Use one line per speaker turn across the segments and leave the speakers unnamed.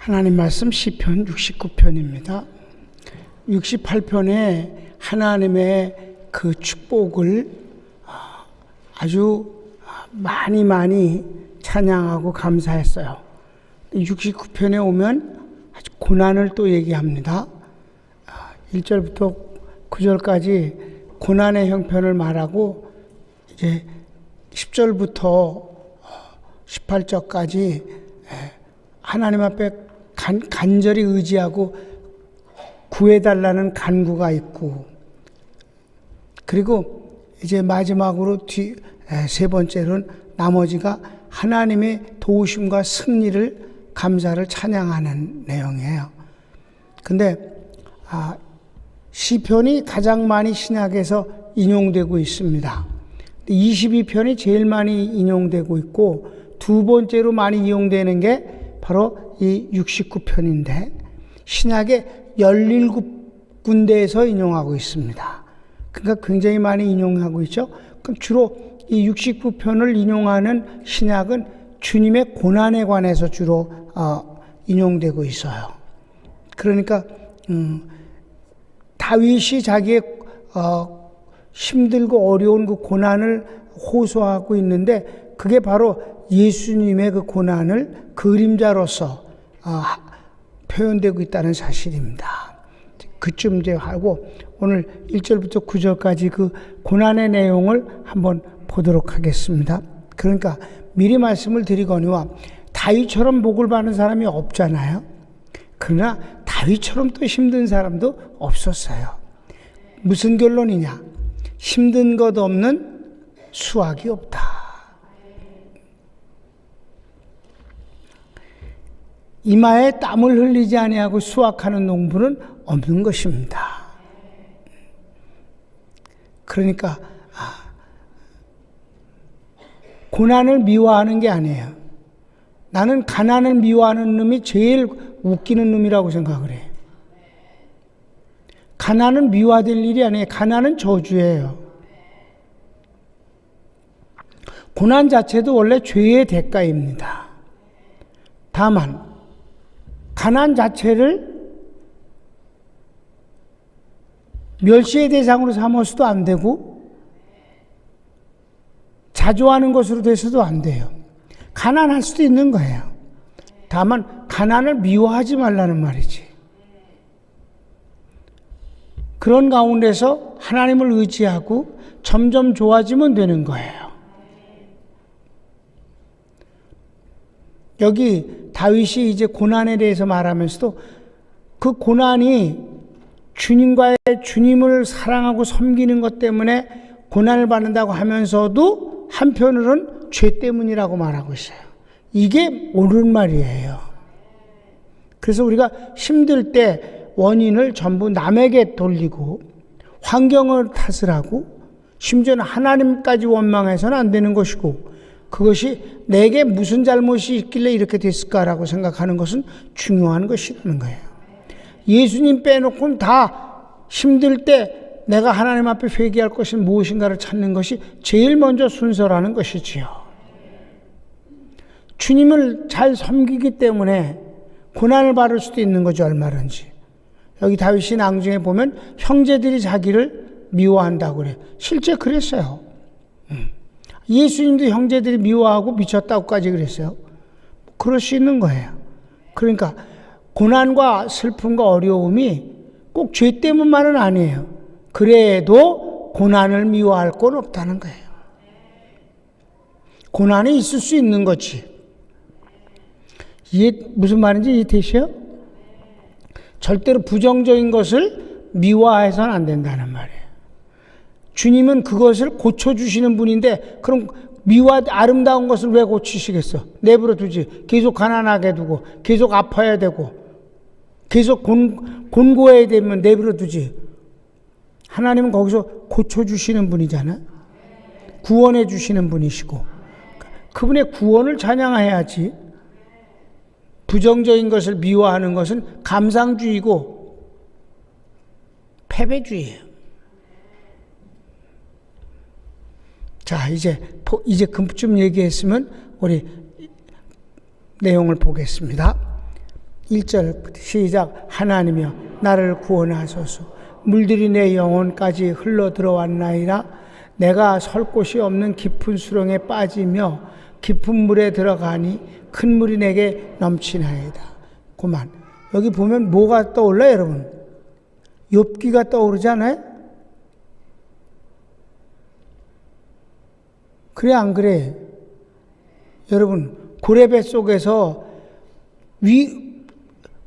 하나님 말씀 시편 69편입니다. 68편에 하나님의 그 축복을 아주 많이 찬양하고 감사했어요. 69편에 오면 아주 고난을 또 얘기합니다. 1절부터 9절까지 고난의 형편을 말하고 이제 10절부터 18절까지 하나님 앞에 간절히 의지하고 구해달라는 간구가 있고, 그리고 이제 마지막으로 세 번째로는 나머지가 하나님의 도우심과 승리를 감사를 찬양하는 내용이에요. 근데 시편이 가장 많이 신약에서 인용되고 있습니다. 22편이 제일 많이 인용되고 있고, 두 번째로 많이 이용되는 게 바로 이 69편인데 신약의 17군데에서 인용하고 있습니다. 그러니까 굉장히 많이 인용하고 있죠. 그럼 주로 이 69편을 인용하는 신약은 주님의 고난에 관해서 주로 인용되고 있어요. 그러니까 다윗이 자기의 힘들고 어려운 그 고난을 호소하고 있는데, 그게 바로 예수님의 그 고난을 그림자로서 표현되고 있다는 사실입니다. 그쯤 이제 하고 오늘 1절부터 9절까지 그 고난의 내용을 한번 보도록 하겠습니다. 그러니까 미리 말씀을 드리거니와 다윗처럼 복을 받는 사람이 없잖아요. 그러나 다윗처럼 또 힘든 사람도 없었어요. 무슨 결론이냐? 힘든 것 없는 수확이 없다. 이마에 땀을 흘리지 아니하고 수확하는 농부는 없는 것입니다. 그러니까 고난을 미워하는 게 아니에요. 나는 가난을 미워하는 놈이 제일 웃기는 놈이라고 생각을 해요. 가난은 미워될 일이 아니에요. 가난은 저주예요. 고난 자체도 원래 죄의 대가입니다. 다만 가난 자체를 멸시의 대상으로 삼아서도 안 되고 자조하는 것으로 돼서도 안 돼요. 가난할 수도 있는 거예요. 다만 가난을 미워하지 말라는 말이지. 그런 가운데서 하나님을 의지하고 점점 좋아지면 되는 거예요. 여기 다윗이 이제 고난에 대해서 말하면서도 그 고난이 주님을 사랑하고 섬기는 것 때문에 고난을 받는다고 하면서도 한편으로는 죄 때문이라고 말하고 있어요. 이게 옳은 말이에요. 그래서 우리가 힘들 때 원인을 전부 남에게 돌리고 환경을 탓을 하고 심지어는 하나님까지 원망해서는 안 되는 것이고, 그것이 내게 무슨 잘못이 있길래 이렇게 됐을까라고 생각하는 것은 중요한 것이라는 거예요. 예수님 빼놓고는 다 힘들 때 내가 하나님 앞에 회개할 것이 무엇인가를 찾는 것이 제일 먼저 순서라는 것이지요. 주님을 잘 섬기기 때문에 고난을 받을 수도 있는 거죠, 얼마든지. 여기 다윗이 낭중에 보면 형제들이 자기를 미워한다고 그래요. 실제 그랬어요. 예수님도 형제들이 미워하고 미쳤다고까지 그랬어요. 그럴 수 있는 거예요. 그러니까 고난과 슬픔과 어려움이 꼭 죄 때문만은 아니에요. 그래도 고난을 미워할 건 없다는 거예요. 고난이 있을 수 있는 거지. 이게 무슨 말인지 이해되시죠? 절대로 부정적인 것을 미워해서는 안 된다는 말이에요. 주님은 그것을 고쳐주시는 분인데, 그럼 아름다운 것을 왜 고치시겠어? 내버려 두지. 계속 가난하게 두고, 계속 아파야 되고, 계속 곤고해야 되면 내버려 두지. 하나님은 거기서 고쳐주시는 분이잖아. 구원해 주시는 분이시고, 그분의 구원을 찬양해야지. 부정적인 것을 미워하는 것은 감상주의고 패배주의예요. 자, 이제 그쯤 얘기했으면 우리 내용을 보겠습니다. 1절 시작. 하나님이여 나를 구원하소서. 물들이 내 영혼까지 흘러 들어왔나이다. 내가 설 곳이 없는 깊은 수렁에 빠지며 깊은 물에 들어가니 큰 물이 내게 넘치나이다. 그만. 여기 보면 뭐가 떠올라요, 여러분? 욥기가 떠오르잖아요? 그래, 안 그래? 여러분, 고레배 속에서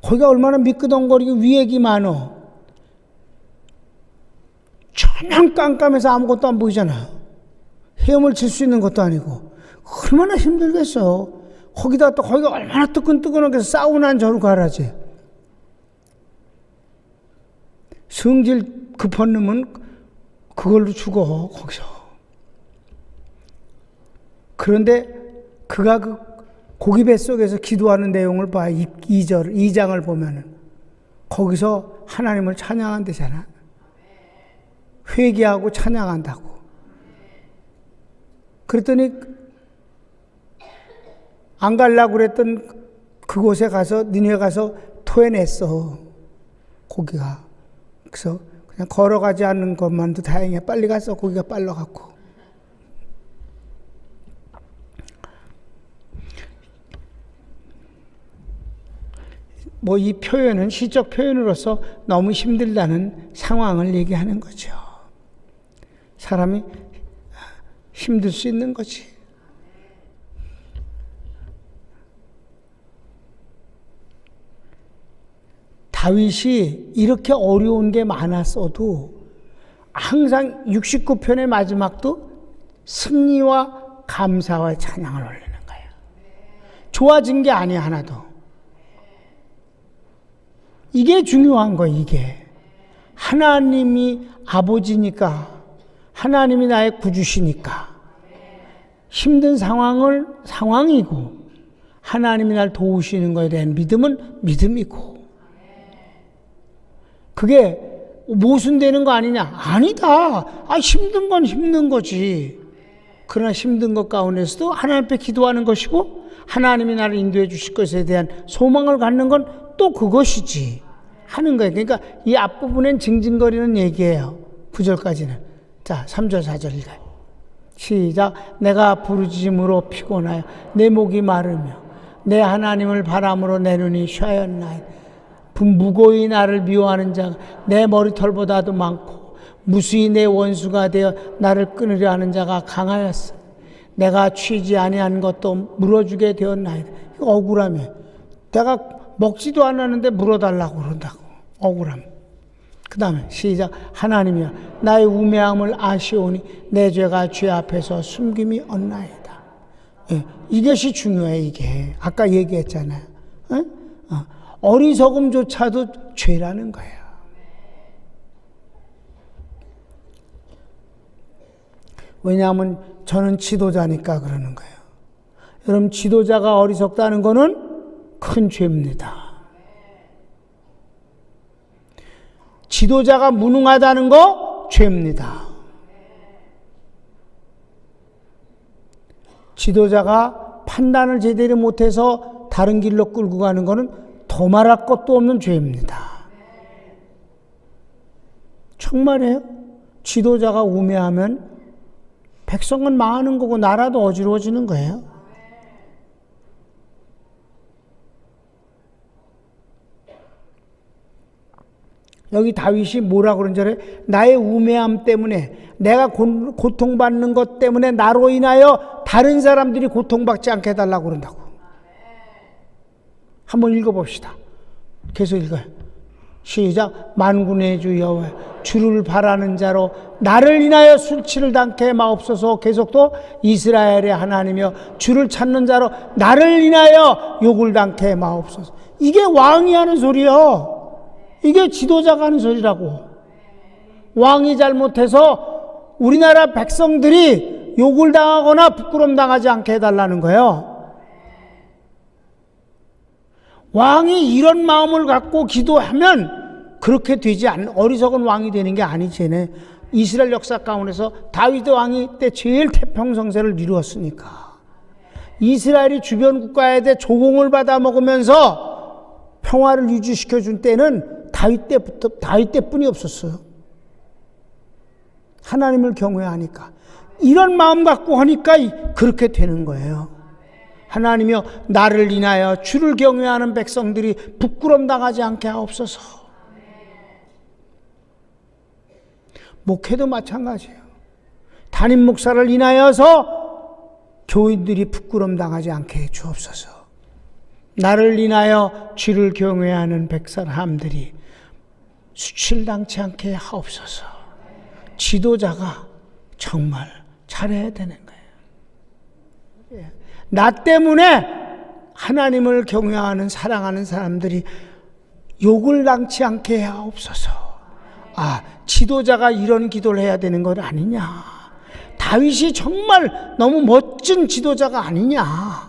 거기가 얼마나 미끄덩거리고 위액이 많어. 전혀 깜깜해서 아무것도 안 보이잖아. 헤엄을 칠 수 있는 것도 아니고. 얼마나 힘들겠어. 거기가 얼마나 뜨끈뜨끈하게 사우나는 저로 가라지. 성질 급한 놈은 그걸로 죽어, 거기서. 그런데 그가 그 고기 뱃속에서 기도하는 내용을 봐. 2장을 보면은. 거기서 하나님을 찬양한대잖아. 회개하고 찬양한다고. 그랬더니 안 가려고 그랬던 그곳에 가서 니네 가서 토해냈어. 고기가. 그래서 그냥 걸어가지 않는 것만도 다행이야. 빨리 가서 고기가 빨라갖고. 이 표현은 시적 표현으로서 너무 힘들다는 상황을 얘기하는 거죠. 사람이 힘들 수 있는 거지. 다윗이 이렇게 어려운 게 많았어도 항상 69편의 마지막도 승리와 감사와 찬양을 올리는 거예요. 좋아진 게 아니야, 하나도. 이게 중요한 거예요, 이게. 하나님이 아버지니까, 하나님이 나의 구주시니까, 힘든 상황이고, 하나님이 날 도우시는 거에 대한 믿음은 믿음이고, 그게 모순되는 거 아니냐? 아니다. 힘든 건 힘든 거지. 그러나 힘든 것 가운데서도 하나님 앞에 기도하는 것이고, 하나님이 나를 인도해 주실 것에 대한 소망을 갖는 건 또 그것이지 하는 거예요. 그러니까 이 앞부분엔 징징거리는 얘기예요. 9절까지는. 자, 3절 4절 읽어요. 시작. 내가 부르짖음으로 피곤하여 내 목이 마르며 내 하나님을 바람으로 내 눈이 쉬었나이다. 무고히 나를 미워하는 자가 내 머리털보다도 많고 무수히 내 원수가 되어 나를 끊으려 하는 자가 강하였어. 내가 취지 아니한 것도 물어주게 되었나이다. 억울하며 내가 먹지도 않았는데 물어달라고 그런다고. 억울함. 그 다음에 시작. 하나님이여 나의 우매함을 아시오니 내 죄가 죄 앞에서 숨김이 없나이다. 이것이 중요해. 이게 아까 얘기했잖아요. 어리석음조차도 죄라는 거예요. 왜냐하면 저는 지도자니까 그러는 거예요. 여러분, 지도자가 어리석다는 거는 큰 죄입니다. 지도자가 무능하다는 거 죄입니다. 지도자가 판단을 제대로 못해서 다른 길로 끌고 가는 거는 더 말할 것도 없는 죄입니다. 정말이에요. 지도자가 우매하면 백성은 망하는 거고 나라도 어지러워지는 거예요. 여기 다윗이 뭐라고 그런 줄 알아요? 나의 우매함 때문에, 내가 고통받는 것 때문에 나로 인하여 다른 사람들이 고통받지 않게 해달라고 그런다고. 한번 읽어봅시다. 계속 읽어요. 시작. 만군의 주 여호와 주를 바라는 자로 나를 인하여 술취를 당케 마옵소서. 계속 또 이스라엘의 하나님이여 주를 찾는 자로 나를 인하여 욕을 당케 마옵소서. 이게 왕이 하는 소리요. 이게 지도자가 하는 소리라고. 왕이 잘못해서 우리나라 백성들이 욕을 당하거나 부끄럼 당하지 않게 해달라는 거예요. 왕이 이런 마음을 갖고 기도하면 그렇게 되지 않는, 어리석은 왕이 되는 게 아니지. 이스라엘 역사 가운데서 다윗 왕이 때 제일 태평성세를 이루었으니까. 이스라엘이 주변 국가에 대해 조공을 받아 먹으면서 평화를 유지시켜 준 때는 다윗 때뿐이 없었어요. 하나님을 경외하니까. 이런 마음 갖고 하니까 그렇게 되는 거예요. 하나님이여 나를 인하여 주를 경외하는 백성들이 부끄럼 당하지 않게 하옵소서. 목회도 마찬가지예요. 담임 목사를 인하여서 교인들이 부끄럼 당하지 않게 해 주옵소서. 나를 인하여 주를 경외하는 백사람들이 수칠당치 않게 하옵소서. 지도자가 정말 잘해야 되는 거예요. 나 때문에 하나님을 경외하는 사랑하는 사람들이 욕을 당치 않게 하옵소서. 지도자가 이런 기도를 해야 되는 건 아니냐. 다윗이 정말 너무 멋진 지도자가 아니냐.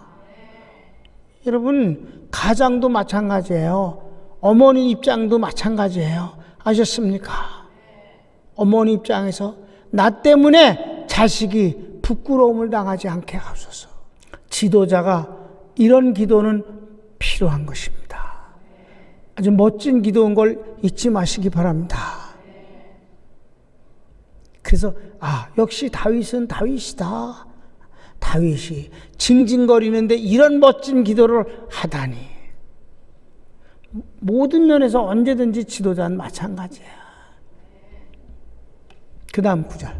여러분, 가장도 마찬가지예요. 어머니 입장도 마찬가지예요. 아셨습니까? 어머니 입장에서 나 때문에 자식이 부끄러움을 당하지 않게 하소서. 지도자가 이런 기도는 필요한 것입니다. 아주 멋진 기도인 걸 잊지 마시기 바랍니다. 그래서 역시 다윗은 다윗이다. 다윗이 징징거리는데 이런 멋진 기도를 하다니. 모든 면에서 언제든지 지도자는 마찬가지야. 그 다음 9절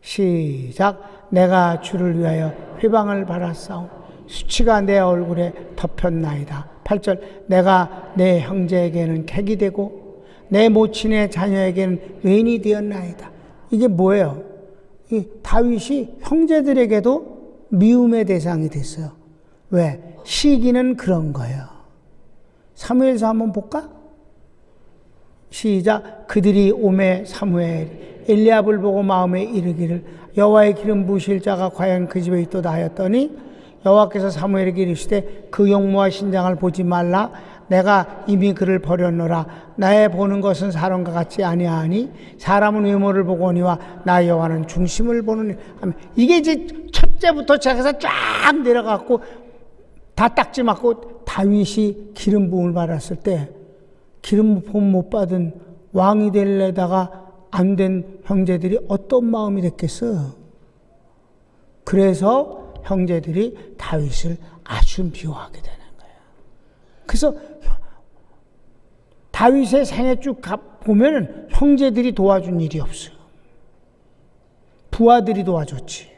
시작. 내가 주를 위하여 회방을 바라싸움 수치가 내 얼굴에 덮였나이다. 8절 내가 내 형제에게는 객이 되고 내 모친의 자녀에게는 외인이 되었나이다. 이게 뭐예요? 이 다윗이 형제들에게도 미움의 대상이 됐어요. 왜? 시기는 그런 거예요. 사무엘서 한번 볼까? 시작. 그들이 오매 사무엘 엘리압을 보고 마음에 이르기를 여호와의 기름 부으실 자가 과연 그 집에 있도다 하였더니 여호와께서 사무엘에게 이르시되 그 용모와 신장을 보지 말라. 내가 이미 그를 버렸노라. 나의 보는 것은 사람과 같지 아니하니 사람은 외모를 보거니와 나 여호와는 중심을 보느니. 이게 이제 첫째부터 시작해서 쫙 내려갔고 다 딱지 맞고 다윗이 기름 부음을 받았을 때 기름 부음 못 받은 왕이 되려다가 안 된 형제들이 어떤 마음이 됐겠어요? 그래서 형제들이 다윗을 아주 미워하게 되는 거예요. 그래서 다윗의 생애 쭉 보면은 형제들이 도와준 일이 없어요. 부하들이 도와줬지.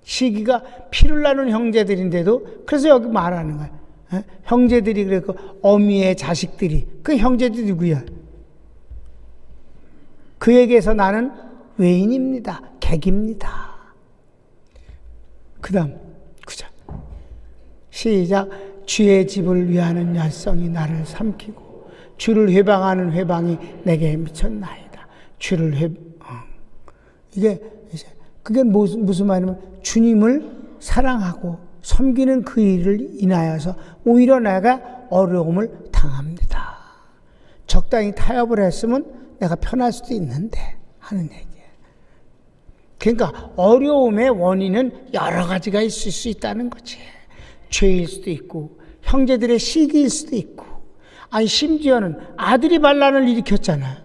시기가 피를 나눈 형제들인데도 그래서 여기 말하는 거예요. 형제들이 그랬고 어미의 자식들이 그 형제들이 누구야? 그에게서 나는 외인입니다. 객입니다. 그 다음 9절 시작. 주의 집을 위하는 열성이 나를 삼키고 주를 회방하는 회방이 내게 미쳤나이다. 주를 그게 무슨 말이냐면 주님을 사랑하고 섬기는 그 일을 인하여서 오히려 내가 어려움을 당합니다. 적당히 타협을 했으면 내가 편할 수도 있는데 하는 얘기예요. 그러니까 어려움의 원인은 여러 가지가 있을 수 있다는 거지. 죄일 수도 있고 형제들의 시기일 수도 있고 심지어는 아들이 반란을 일으켰잖아.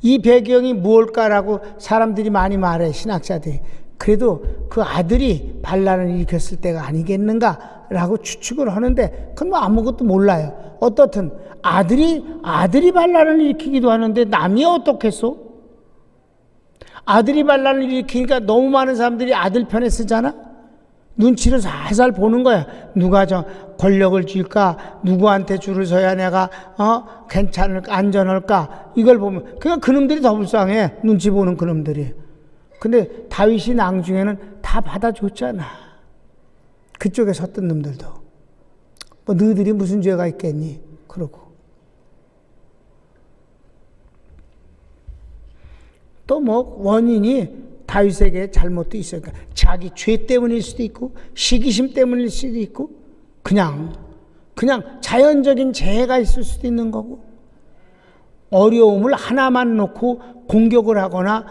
이 배경이 무엇일까라고 사람들이 많이 말해. 신학자들이. 그래도 그 아들이 반란을 일으켰을 때가 아니겠는가라고 추측을 하는데 그건 뭐 아무것도 몰라요. 어떻든 아들이 반란을 일으키기도 하는데 남이 어떻겠어? 아들이 반란을 일으키니까 너무 많은 사람들이 아들 편에 쓰잖아. 눈치를 살살 보는 거야. 누가 권력을 쥘까? 누구한테 줄을 서야 내가 괜찮을까? 안전할까? 이걸 보면 그냥 그놈들이 더 불쌍해. 눈치 보는 그놈들이. 근데 다윗이 낭중에는 다 받아줬잖아. 그쪽에 섰던 놈들도. 뭐 너희들이 무슨 죄가 있겠니? 그러고. 또 뭐 원인이 다윗에게 잘못도 있으니까 자기 죄 때문일 수도 있고 시기심 때문일 수도 있고 그냥 자연적인 재해가 있을 수도 있는 거고 어려움을 하나만 놓고 공격을 하거나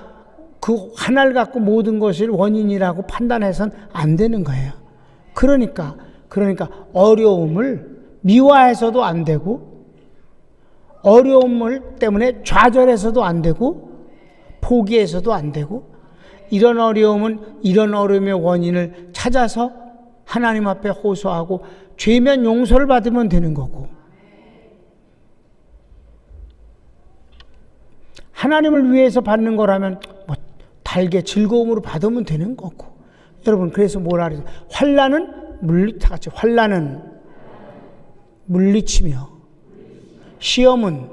그 하나를 갖고 모든 것을 원인이라고 판단해서는 안 되는 거예요. 그러니까 그러니까 어려움을 미화해서도 안 되고, 어려움을 때문에 좌절해서도 안 되고, 포기해서도 안 되고, 이런 어려움은 이런 어려움의 원인을 찾아서 하나님 앞에 호소하고 죄면 용서를 받으면 되는 거고, 하나님을 위해서 받는 거라면 뭐 달게 즐거움으로 받으면 되는 거고. 여러분, 그래서 뭐라 그래요? 환난은 물리치며 시험은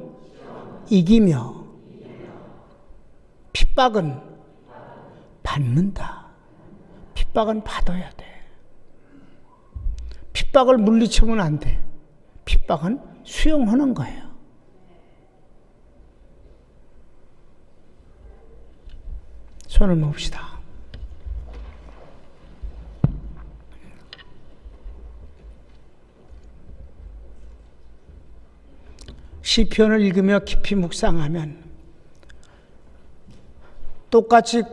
이기며 핍박은 받는다. 핍박은 받아야 돼. 핍박을 물리치면 안 돼. 핍박은 수용하는 거예요. 손을 모읍시다. 시편을 읽으며 깊이 묵상하면 똑같이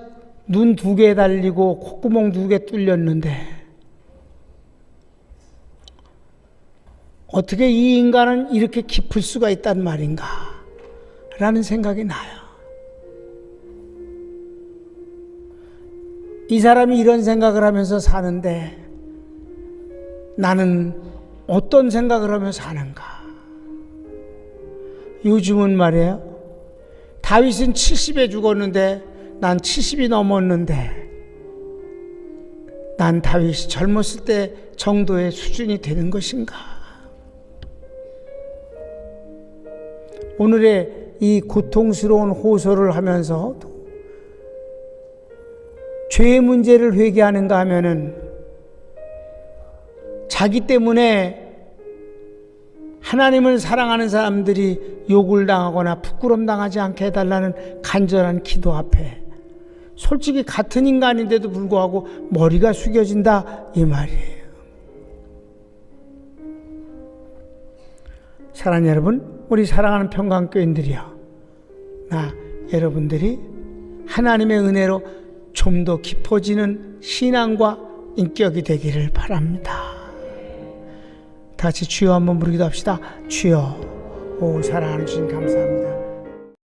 눈 2개 달리고 콧구멍 2개 뚫렸는데 어떻게 이 인간은 이렇게 깊을 수가 있단 말인가 라는 생각이 나요. 이 사람이 이런 생각을 하면서 사는데 나는 어떤 생각을 하며 사는가? 요즘은 말이에요. 다윗은 70에 죽었는데 난 70이 넘었는데 난 다윗이 젊었을 때 정도의 수준이 되는 것인가? 오늘의 이 고통스러운 호소를 하면서 죄의 문제를 회개하는가 하면은 자기 때문에 하나님을 사랑하는 사람들이 욕을 당하거나 부끄럼 당하지 않게 해달라는 간절한 기도 앞에 솔직히 같은 인간인데도 불구하고 머리가 숙여진다 이 말이에요. 사랑하는 여러분, 우리 사랑하는 평강교인들이여, 나 여러분들이 하나님의 은혜로 좀 더 깊어지는 신앙과 인격이 되기를 바랍니다. 다 같이 주여 한번 부르기도 합시다. 주여, 오 사랑하는 주님 감사합니다.